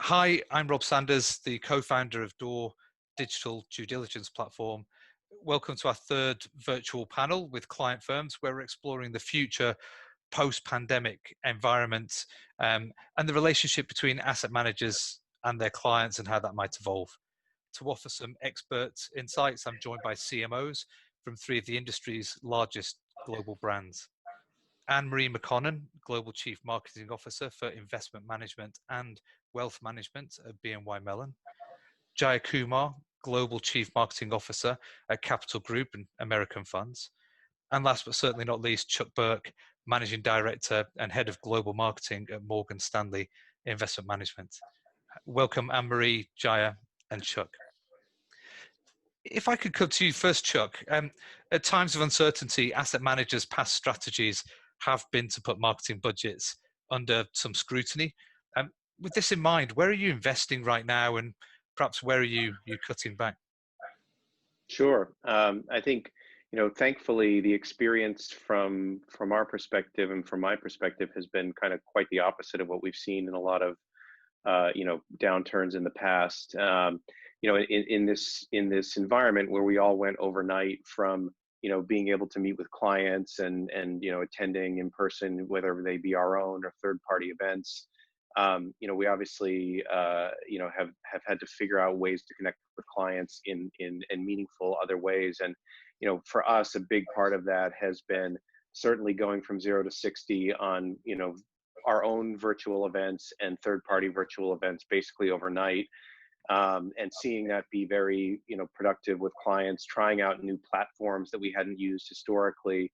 Hi, I'm Rob Sanders, the co-founder of Door digital due diligence platform. Welcome to our third virtual panel with client firms where we're exploring the future post-pandemic environment and the relationship between asset managers and their clients and how that might evolve. To offer some expert insights, I'm joined by CMOs from three of the industry's largest global brands. Anne-Marie McConnon, Global Chief Marketing Officer for Investment Management and Wealth Management at BNY Mellon. Jaya Kumar, Global Chief Marketing Officer at Capital Group and American Funds. And last but certainly not least, Chuck Burke, Managing Director and Head of Global Marketing at Morgan Stanley Investment Management. Welcome, Anne-Marie, Jaya, and Chuck. If I could come to you first, Chuck, at times of uncertainty, asset managers' past strategies have been to put marketing budgets under some scrutiny. With this in mind, where are you investing right now, and perhaps where are you cutting back? Sure. I think, thankfully, the experience from our perspective and from my perspective has been kind of quite the opposite of what we've seen in a lot of, downturns in the past. In this environment where we all went overnight from being able to meet with clients and attending in person, whether they be our own or third party events. We obviously have had to figure out ways to connect with clients in meaningful other ways. And for us, a big part of that has been certainly going from 0 to 60 on our own virtual events and third party virtual events basically overnight. And seeing that be very productive with clients, trying out new platforms that we hadn't used historically.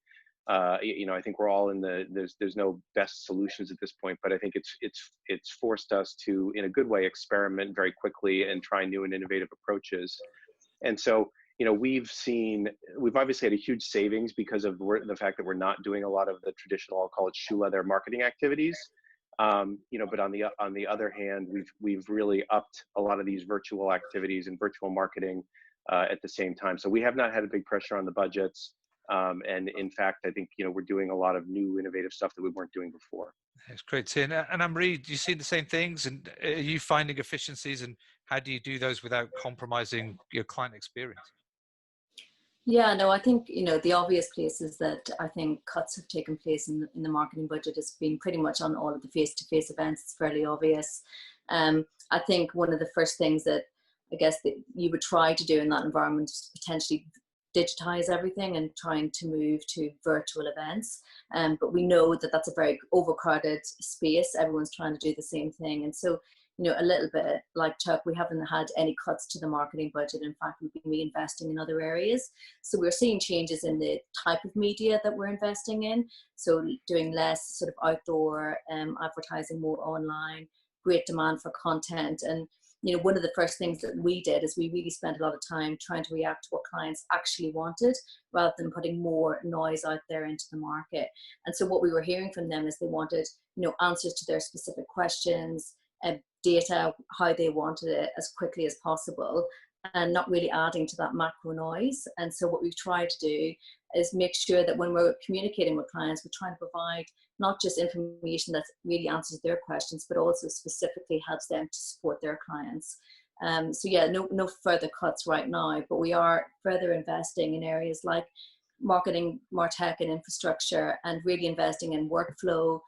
I think we're all in there's no best solutions at this point, but I think it's forced us to, in a good way, experiment very quickly and try new and innovative approaches. And so, we've obviously had a huge savings because of the fact that we're not doing a lot of the traditional, I'll call it shoe leather marketing activities. But on the other hand, we've really upped a lot of these virtual activities and virtual marketing at the same time. So we have not had a big pressure on the budgets. And in fact, I think, we're doing a lot of new innovative stuff that we weren't doing before. It's great to hear. And Anne-Marie, do you see the same things? And are you finding efficiencies, and how do you do those without compromising your client experience? Yeah, no, I think, the obvious places that I think cuts have taken place in the marketing budget has been pretty much on all of the face-to-face events. It's fairly obvious. I think one of the first things that I guess that you would try to do in that environment is potentially digitize everything and trying to move to virtual events. But we know that that's a very overcrowded space. Everyone's trying to do the same thing. And so, a little bit like Chuck, we haven't had any cuts to the marketing budget. In fact, we've been reinvesting in other areas. So we're seeing changes in the type of media that we're investing in. So doing less sort of outdoor advertising, more online, great demand for content. And one of the first things that we did is we really spent a lot of time trying to react to what clients actually wanted rather than putting more noise out there into the market. And so what we were hearing from them is they wanted, answers to their specific questions, data, how they wanted it as quickly as possible, and not really adding to that macro noise. And so what we've tried to do is make sure that when we're communicating with clients, we're trying to provide not just information that really answers their questions, but also specifically helps them to support their clients. So yeah, no further cuts right now, but we are further investing in areas like marketing, MarTech and infrastructure, and really investing in workflow,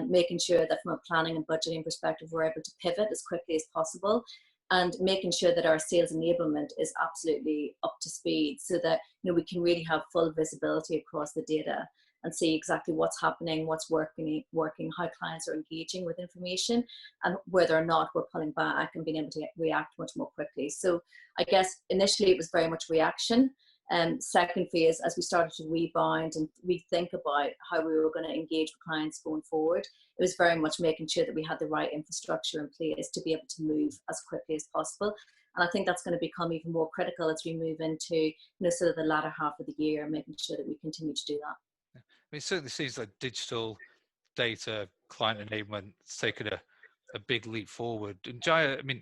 making sure that from a planning and budgeting perspective, we're able to pivot as quickly as possible, and making sure that our sales enablement is absolutely up to speed so that we can really have full visibility across the data and see exactly what's happening, what's working, how clients are engaging with information, and whether or not we're pulling back and being able to react much more quickly. So I guess initially it was very much reaction. Second phase, as we started to rebound and rethink about how we were going to engage with clients going forward, it was very much making sure that we had the right infrastructure in place to be able to move as quickly as possible. And I think that's going to become even more critical as we move into sort of the latter half of the year, making sure that we continue to do that. I mean, it certainly seems like digital data client enablement has taken a big leap forward. And Jaya, I mean,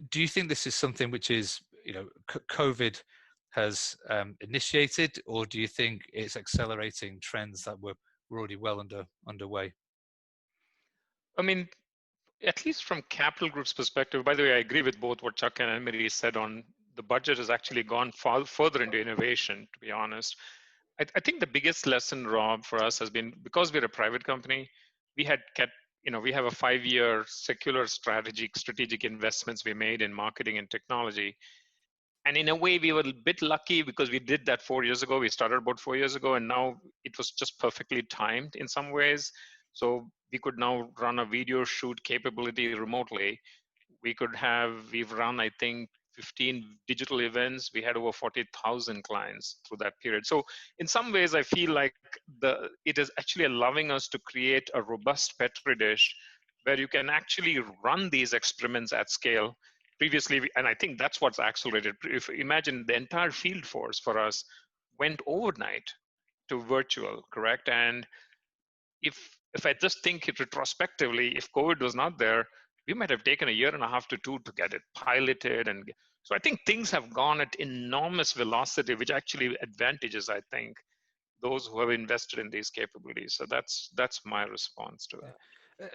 do you think this is something which is, COVID has initiated, or do you think it's accelerating trends that were already well underway? I mean, at least from Capital Group's perspective, by the way, I agree with both what Chuck and Anne-Marie said on the budget has actually gone far further into innovation, to be honest. I think the biggest lesson, Rob, for us has been because we're a private company, we had kept, we have a 5-year secular strategic investments we made in marketing and technology. And in a way, we were a bit lucky because we did that 4 years ago. We started about 4 years ago, and now it was just perfectly timed in some ways. So we could now run a video shoot capability remotely. We've run, I think, 15 digital events. We had over 40,000 clients through that period. So in some ways, I feel like it is actually allowing us to create a robust Petri dish where you can actually run these experiments at scale. Previously, and I think that's what's accelerated. If imagine the entire field force for us went overnight to virtual, correct? And if I just think it retrospectively, if COVID was not there, we might have taken a year and a half to 2 to get it piloted. And so I think things have gone at enormous velocity, which actually advantages, I think, those who have invested in these capabilities. So that's my response to that.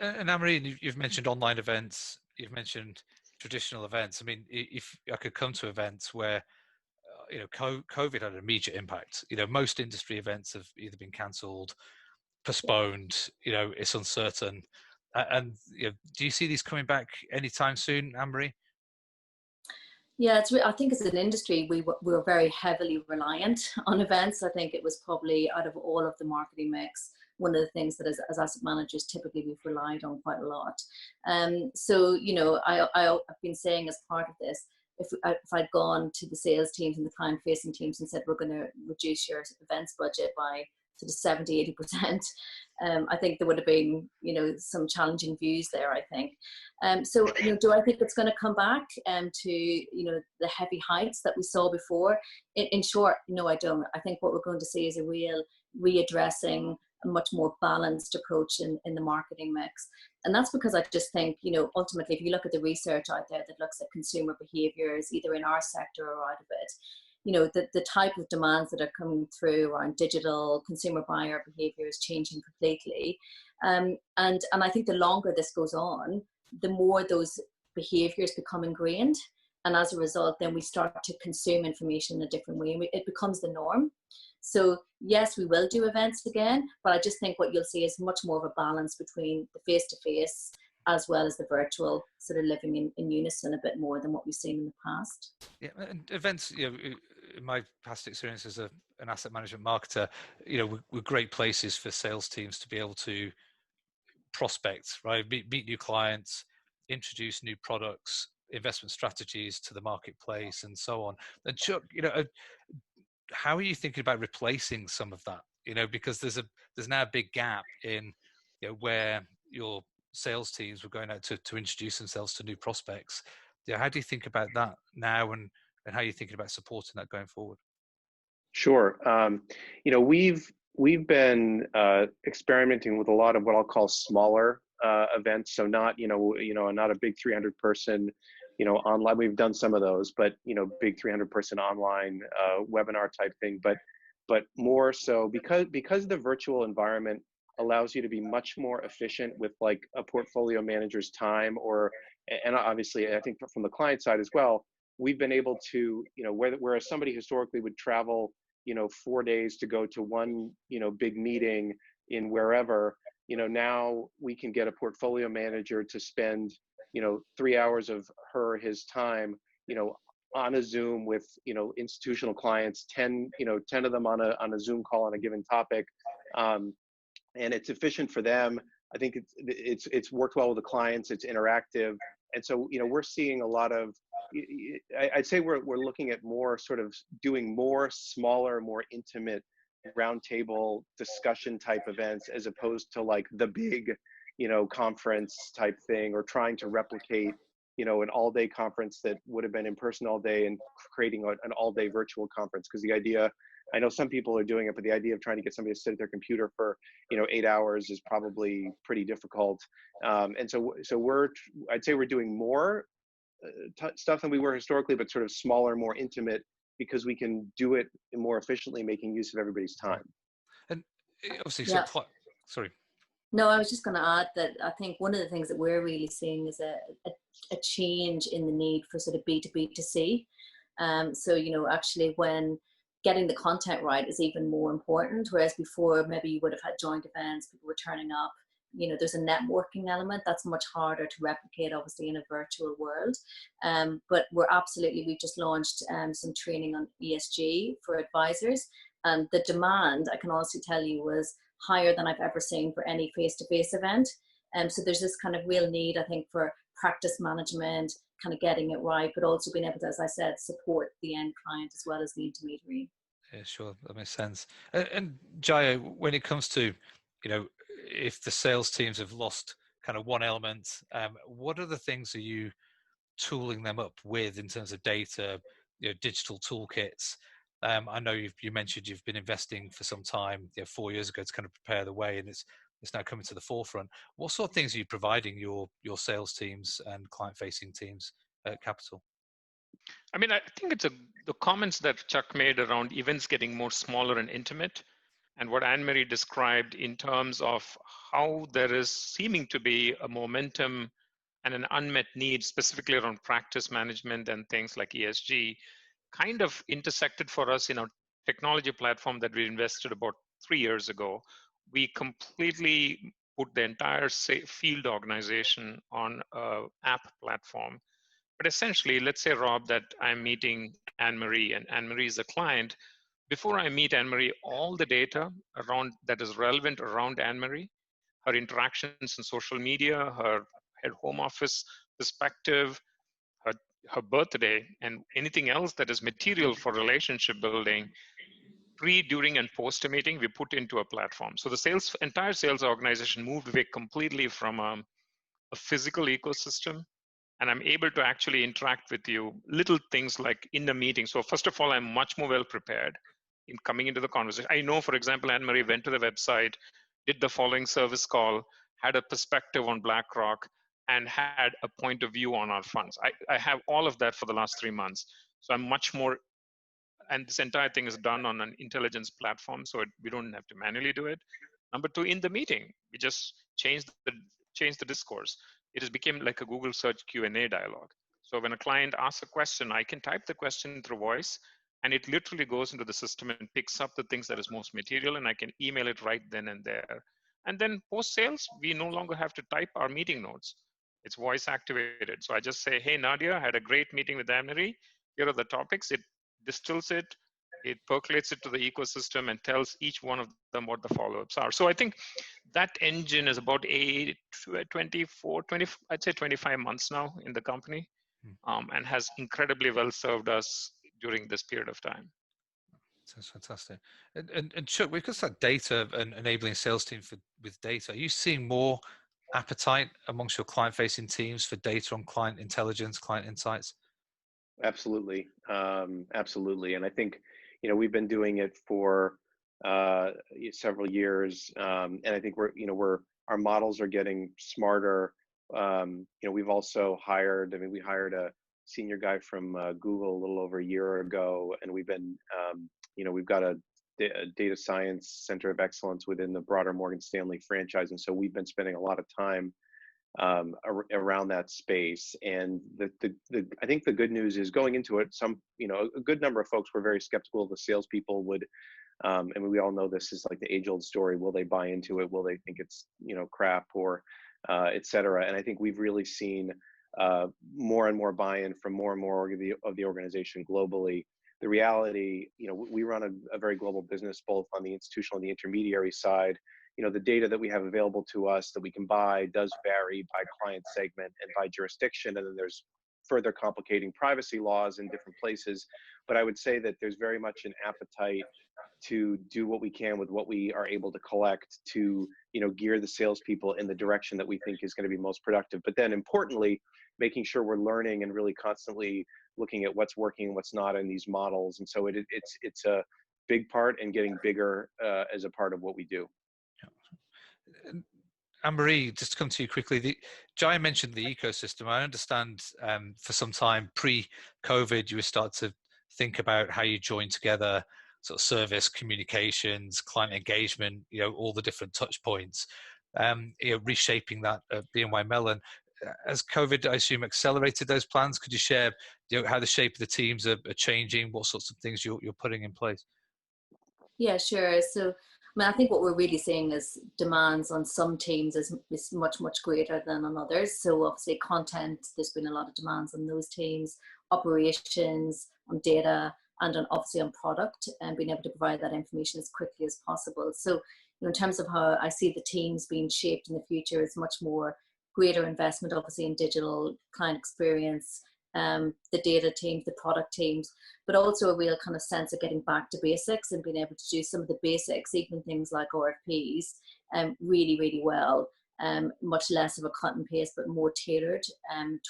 And Anne-Marie, you've mentioned online events, you've mentioned traditional events. I mean, if I could come to events where, COVID had an immediate impact. Most industry events have either been cancelled, postponed, it's uncertain. And do you see these coming back anytime soon, Anne-Marie? Yeah, I think as an industry, we were very heavily reliant on events. I think it was probably out of all of the marketing mix, one of the things that as asset managers, typically we've relied on quite a lot. So, I've been saying as part of this, if I'd gone to the sales teams and the client facing teams and said, we're going to reduce your events budget by sort of 70-80%, I think there would have been, some challenging views there, I think. So, do I think it's going to come back to, the heavy heights that we saw before? In short, no, I don't. I think what we're going to see is a real readdressing, a much more balanced approach in the marketing mix. And that's because I just think, ultimately, if you look at the research out there that looks at consumer behaviors, either in our sector or out of it, the type of demands that are coming through around digital consumer buyer behavior is changing completely. And I think the longer this goes on, the more those behaviors become ingrained. And as a result, then we start to consume information in a different way. And it becomes the norm. So yes, we will do events again, but I just think what you'll see is much more of a balance between the face-to-face as well as the virtual, sort of living in unison a bit more than what we've seen in the past. Yeah, and events, in my past experience as an asset management marketer, we're great places for sales teams to be able to prospect, right? Meet new clients, introduce new products, investment strategies to the marketplace, and so on. And Chuck, how are you thinking about replacing some of that? Because there's now a big gap in where your sales teams were going out to introduce themselves to new prospects. How do you think about that now, and how are you thinking about supporting that going forward? Sure. We've been experimenting with a lot of what I'll call smaller events. So not not a big 300 person online. We've done some of those, but big 300 person online webinar type thing. But more so because the virtual environment allows you to be much more efficient with like a portfolio manager's time, and obviously I think from the client side as well, we've been able to, whereas somebody historically would travel, 4 days to go to one, big meeting in wherever, now we can get a portfolio manager to spend, 3 hours of his time, on a Zoom with, institutional clients, 10 of them on a Zoom call on a given topic. And it's efficient for them. I think it's worked well with the clients. It's interactive. And so, we're seeing a lot of, I'd say we're looking at more sort of doing more smaller, more intimate roundtable discussion type events, as opposed to like the big, conference type thing, or trying to replicate, an all-day conference that would have been in person all day and creating an all-day virtual conference. Because the idea, I know some people are doing it, but the idea of trying to get somebody to sit at their computer for 8 hours is probably pretty difficult. And so I'd say we're doing more stuff than we were historically, but sort of smaller, more intimate, because we can do it more efficiently, making use of everybody's time. And obviously, Yeah. sorry. No, I was just going to add that I think one of the things that we're really seeing is a change in the need for sort of B2B to C. So, you know, actually when getting the content right is even more important, whereas before maybe you would have had joint events, people were turning up, you know, there's a networking element that's much harder to replicate, obviously, in a virtual world. But we've just launched some training on ESG for advisors. And the demand, I can honestly tell you, was higher than I've ever seen for any face-to-face event. So there's this kind of real need, I think, for practice management, kind of getting it right, but also being able to, as I said, support the end client as well as the intermediary. Yeah, sure, that makes sense. And Jaya, when it comes to, you know, if the sales teams have lost kind of one element, what other things are you tooling them up with in terms of data, you know, digital toolkits? I know you mentioned you've been investing for some time, you know, 4 years ago to kind of prepare the way, and it's now coming to the forefront. What sort of things are you providing your sales teams and client-facing teams at Capital? I mean, I think it's the comments that Chuck made around events getting more smaller and intimate, and what Anne-Marie described in terms of how there is seeming to be a momentum and an unmet need, specifically around practice management and things like ESG, kind of intersected for us in our technology platform that we invested about 3 years ago. We completely put the entire field organization on an app platform. But essentially, let's say, Rob, that I'm meeting Anne-Marie, and Anne-Marie is a client. Before I meet Anne-Marie, all the data around that is relevant around Anne-Marie, her interactions in social media, her home office perspective, her birthday, and anything else that is material for relationship building, pre, during, and post a meeting, we put into a platform. So the entire sales organization moved away completely from a physical ecosystem, and I'm able to actually interact with you, little things like in the meeting. So first of all, I'm much more well prepared in coming into the conversation. I know, for example, Anne-Marie went to the website, did the following service call, had a perspective on BlackRock, and had a point of view on our funds. I have all of that for the last 3 months. So I'm much more, and this entire thing is done on an intelligence platform, so we don't have to manually do it. Number two, in the meeting, we just changed the discourse. It has become like a Google search Q&A dialogue. So when a client asks a question, I can type the question through voice, and it literally goes into the system and picks up the things that is most material, and I can email it right then and there. And then post-sales, we no longer have to type our meeting notes. It's voice activated. So I just say, hey, Nadia, I had a great meeting with Anne-Marie. Here are the topics. It distills it, it percolates it to the ecosystem and tells each one of them what the follow-ups are. So I think that engine is about 25 months now in the company, and has incredibly well served us during this period of time. That's fantastic. And Chuck, we've got that data and enabling sales team with data. Are you seeing more appetite amongst your client-facing teams for data on client intelligence, client insights? Absolutely, absolutely. And I think, you know, we've been doing it for several years, and I think our models are getting smarter. You know, we've also hired. I mean, we hired a senior guy from Google a little over a year ago, and we've been, you know, we've got a data science center of excellence within the broader Morgan Stanley franchise, and so we've been spending a lot of time around that space. And I think the good news is, going into it, a good number of folks were very skeptical of the salespeople would, and we all know this is like the age-old story. Will they buy into it? Will they think it's, you know, crap, or et cetera? And I think we've really seen more and more buy-in from more and more of the organization globally. The reality, you know, we run a very global business, both on the institutional and the intermediary side. You know, the data that we have available to us that we can buy does vary by client segment and by jurisdiction, and then there's further complicating privacy laws in different places. But I would say that there's very much an appetite to do what we can with what we are able to collect to, you know, gear the salespeople in the direction that we think is going to be most productive. But then importantly, making sure we're learning and really constantly looking at what's working and what's not in these models. And so it's a big part, and getting bigger as a part of what we do. Anne-Marie, just to come to you quickly, Jai mentioned the ecosystem. I understand for some time pre-COVID, you were starting to think about how you join together sort of service, communications, client engagement, you know, all the different touch points. reshaping that BNY Mellon. Has COVID, I assume, accelerated those plans? Could you share how the shape of the teams are changing, what sorts of things you're putting in place? Yeah, sure. So, I think what we're really seeing is demands on some teams is much, much greater than on others. So obviously content, there's been a lot of demands on those teams, operations, on data, and obviously on product, and being able to provide that information as quickly as possible. So, in terms of how I see the teams being shaped in the future, is much more greater investment, obviously, in digital client experience, the data teams, the product teams, but also a real kind of sense of getting back to basics and being able to do some of the basics, even things like RFPs, really, really well. Much less of a cut and paste, but more tailored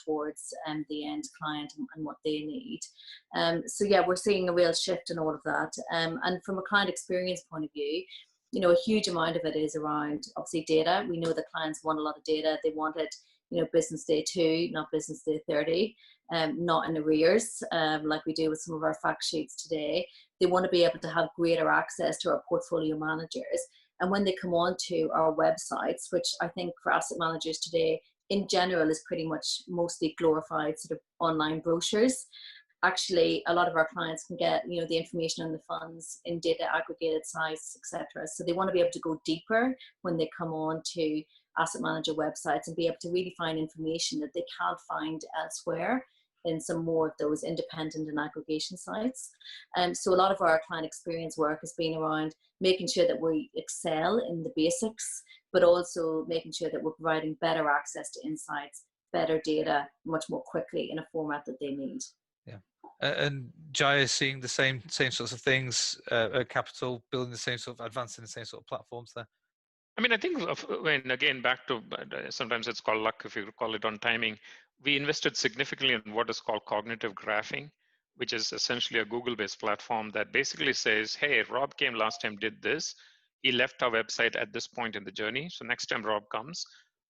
towards the end client and what they need. So yeah, we're seeing a real shift in all of that. And from a client experience point of view, a huge amount of it is around obviously data. We know that clients want a lot of data. They want it, business day 2, not business day 30. Not in arrears, like we do with some of our fact sheets today. They want to be able to have greater access to our portfolio managers. And when they come on to our websites, which I think for asset managers today, in general, is pretty much mostly glorified sort of online brochures. Actually, a lot of our clients can get, the information on the funds in data aggregated sites, etc. So they want to be able to go deeper when they come on to asset manager websites and be able to really find information that they can't find elsewhere in some more of those independent and aggregation sites. So a lot of our client experience work has been around making sure that we excel in the basics, but also making sure that we're providing better access to insights, better data, much more quickly in a format that they need. Yeah. And Jaya is seeing the same sorts of things at Capital, building the same sort of, advancing the same sort of platforms there? I mean, I think when again back to sometimes it's called luck if you call it on timing. We invested significantly in what is called cognitive graphing, which is essentially a Google-based platform that basically says, "Hey, Rob came last time, did this. He left our website at this point in the journey. So next time Rob comes,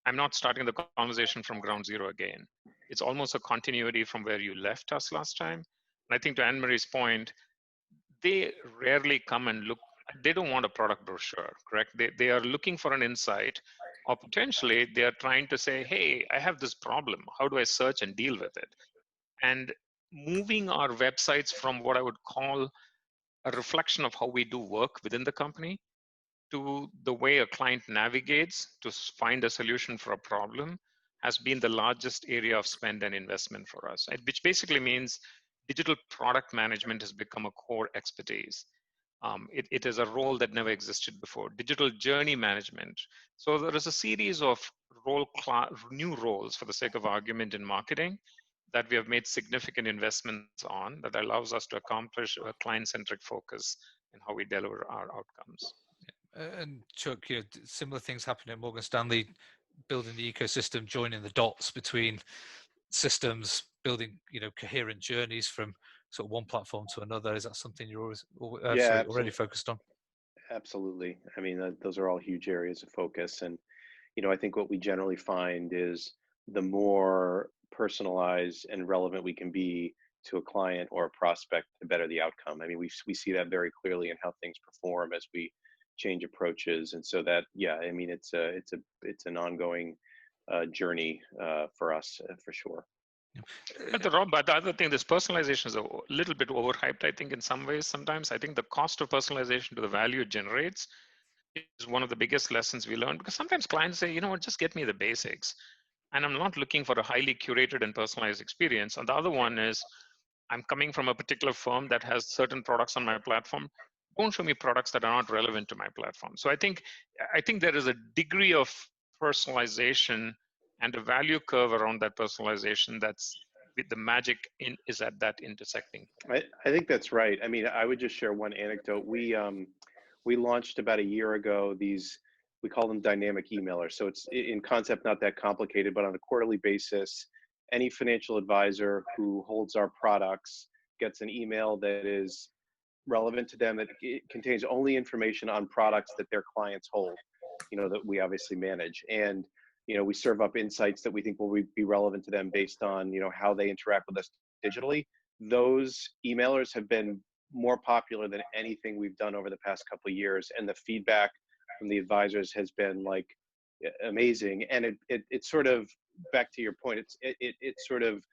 I'm not starting the conversation from ground zero again. It's almost a continuity from where you left us last time." And I think to Anne-Marie's point, they rarely come and look. They don't want a product brochure, correct? They are looking for an insight, or potentially they are trying to say, "Hey, I have this problem. How do I search and deal with it?" And moving our websites from what I would call a reflection of how we do work within the company to the way a client navigates to find a solution for a problem has been the largest area of spend and investment for us, right? Which basically means digital product management has become a core expertise. It is a role that never existed before. Digital journey management. So there is a series of new roles, for the sake of argument, in marketing that we have made significant investments on that allows us to accomplish a client-centric focus in how we deliver our outcomes. And Chuck, similar things happen at Morgan Stanley, building the ecosystem, joining the dots between systems, building coherent journeys from sort of one platform to another. Is that something you're already focused on? Absolutely. I mean, those are all huge areas of focus. And, I think what we generally find is the more personalized and relevant we can be to a client or a prospect, the better the outcome. I mean, we see that very clearly in how things perform as we change approaches. And so that, yeah, I mean, it's an ongoing journey for us, for sure. But the other thing, this personalization is a little bit overhyped, I think, in some ways. Sometimes I think the cost of personalization to the value it generates is one of the biggest lessons we learned, because sometimes clients say, just get me the basics. And I'm not looking for a highly curated and personalized experience. And the other one is, I'm coming from a particular firm that has certain products on my platform. Don't show me products that are not relevant to my platform. So I think there is a degree of personalization and a value curve around that personalization that's with the magic is at that intersecting. I think that's right. I mean, I would just share one anecdote. We launched about a year ago these, we call them dynamic emailers. So it's in concept not that complicated, but on a quarterly basis, any financial advisor who holds our products gets an email that is relevant to them, that it contains only information on products that their clients hold, that we obviously manage. And we serve up insights that we think will be relevant to them based on, how they interact with us digitally. Those emailers have been more popular than anything we've done over the past couple of years. And the feedback from the advisors has been like amazing. And it sort of, back to your point, it sort of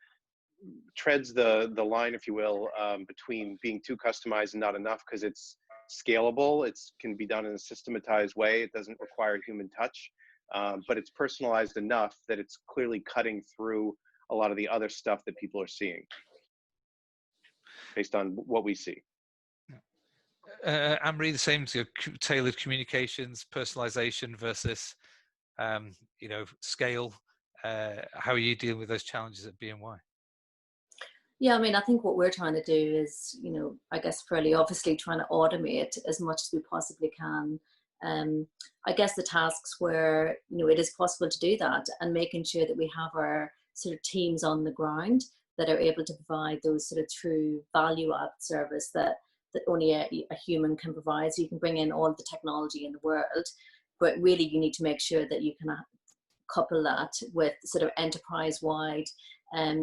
treads the line, if you will, between being too customized and not enough, because it's scalable. It can be done in a systematized way. It doesn't require human touch, but it's personalized enough that it's clearly cutting through a lot of the other stuff that people are seeing based on what we see. Anne-Marie, the same, tailored communications, personalization versus, scale. How are you dealing with those challenges at BNY? Yeah, I mean, I think what we're trying to do is, I guess fairly obviously trying to automate as much as we possibly can. I guess the tasks where, it is possible to do that, and making sure that we have our sort of teams on the ground that are able to provide those sort of true value add service that only a human can provide. So you can bring in all the technology in the world, but really you need to make sure that you can couple that with sort of enterprise-wide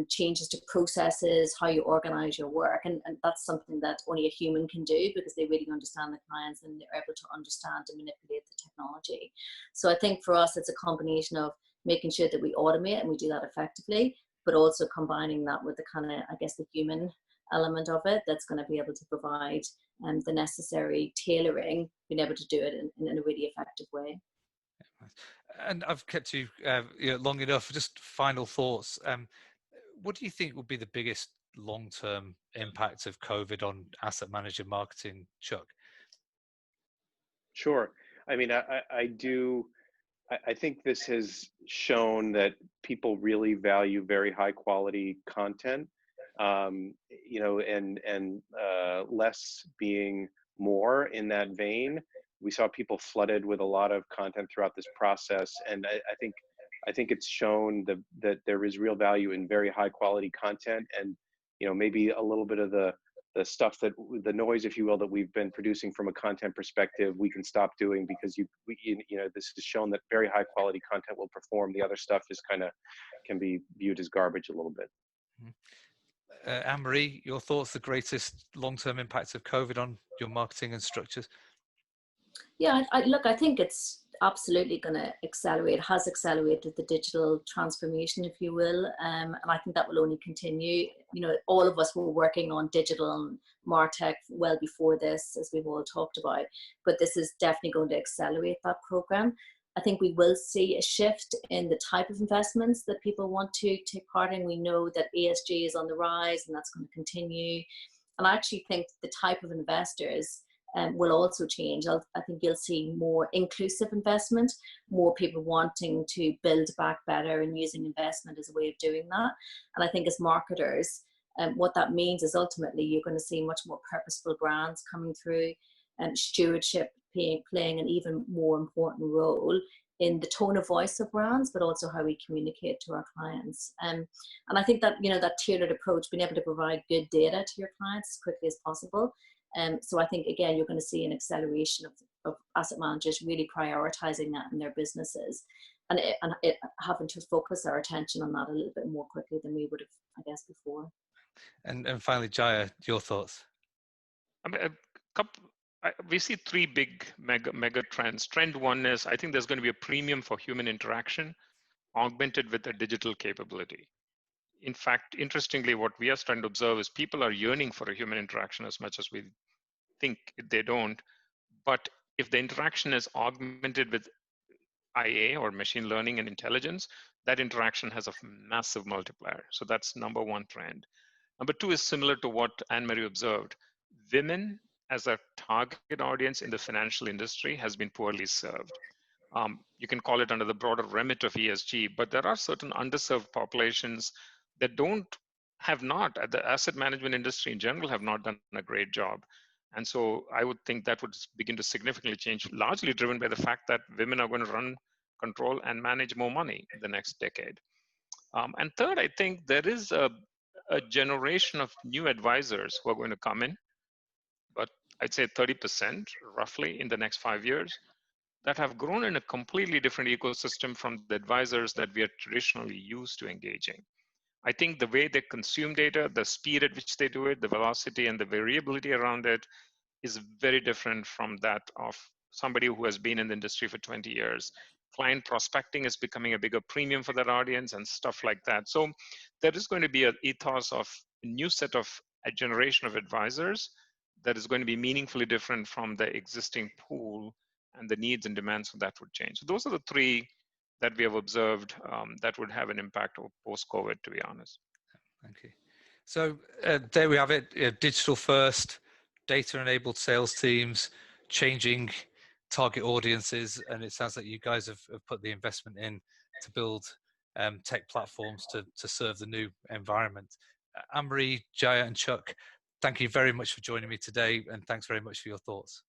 changes to processes, how you organize your work. And that's something that only a human can do, because they really understand the clients and they're able to understand and manipulate the technology. So I think for us, it's a combination of making sure that we automate and we do that effectively, but also combining that with the kind of, I guess, the human element of it that's going to be able to provide the necessary tailoring, being able to do it in a really effective way. And I've kept you long enough. Just final thoughts. What do you think will be the biggest long-term impact of COVID on asset manager marketing, Chuck? Sure. I mean, I think this has shown that people really value very high quality content, and less being more in that vein. We saw people flooded with a lot of content throughout this process, and I think it's shown that there is real value in very high quality content, and maybe a little bit of the stuff, that the noise, if you will, that we've been producing from a content perspective, we can stop doing, because this has shown that very high quality content will perform. The other stuff is can be viewed as garbage a little bit. Anne-Marie, your thoughts, the greatest long-term impact of COVID on your marketing and structures? Yeah, I think it's absolutely going to accelerate, has accelerated the digital transformation, if you will. And I think that will only continue. All of us were working on digital and MarTech well before this, as we've all talked about, but this is definitely going to accelerate that program. I think we will see a shift in the type of investments that people want to take part in. We know that ESG is on the rise, and that's going to continue. And I actually think the type of investors will also change. I think you'll see more inclusive investment, more people wanting to build back better and using investment as a way of doing that. And I think as marketers, what that means is ultimately you're going to see much more purposeful brands coming through, and stewardship playing an even more important role in the tone of voice of brands, but also how we communicate to our clients. And I think that, that tailored approach, being able to provide good data to your clients as quickly as possible. So I think, again, you're going to see an acceleration of asset managers really prioritizing that in their businesses, and having to focus our attention on that a little bit more quickly than we would have, I guess, before. And finally, Jaya, your thoughts? I mean, we see three big mega trends. Trend one is, I think there's going to be a premium for human interaction augmented with a digital capability. In fact, interestingly, what we are starting to observe is people are yearning for a human interaction as much as we think they don't. But if the interaction is augmented with IA or machine learning and intelligence, that interaction has a massive multiplier. So that's number one trend. Number two is similar to what Anne-Marie observed. Women as a target audience in the financial industry has been poorly served. You can call it under the broader remit of ESG, but there are certain underserved populations that the asset management industry in general have not done a great job. And so I would think that would begin to significantly change, largely driven by the fact that women are going to run, control, and manage more money in the next decade. And third, I think there is a generation of new advisors who are going to come in, but I'd say 30% roughly in the next 5 years, that have grown in a completely different ecosystem from the advisors that we are traditionally used to engaging. I think the way they consume data, the speed at which they do it, the velocity and the variability around it is very different from that of somebody who has been in the industry for 20 years client prospecting is becoming a bigger premium for that audience and stuff like that. So there is going to be an ethos of a new set of a generation of advisors that is going to be meaningfully different from the existing pool, and the needs and demands for that would change. So those are the three that we have observed that would have an impact post-COVID, to be honest. Thank you. So there we have it, digital first, data-enabled sales teams, changing target audiences, and it sounds like you guys have put the investment in to build tech platforms to serve the new environment. Anne-Marie, Jaya and Chuck, thank you very much for joining me today, and thanks very much for your thoughts.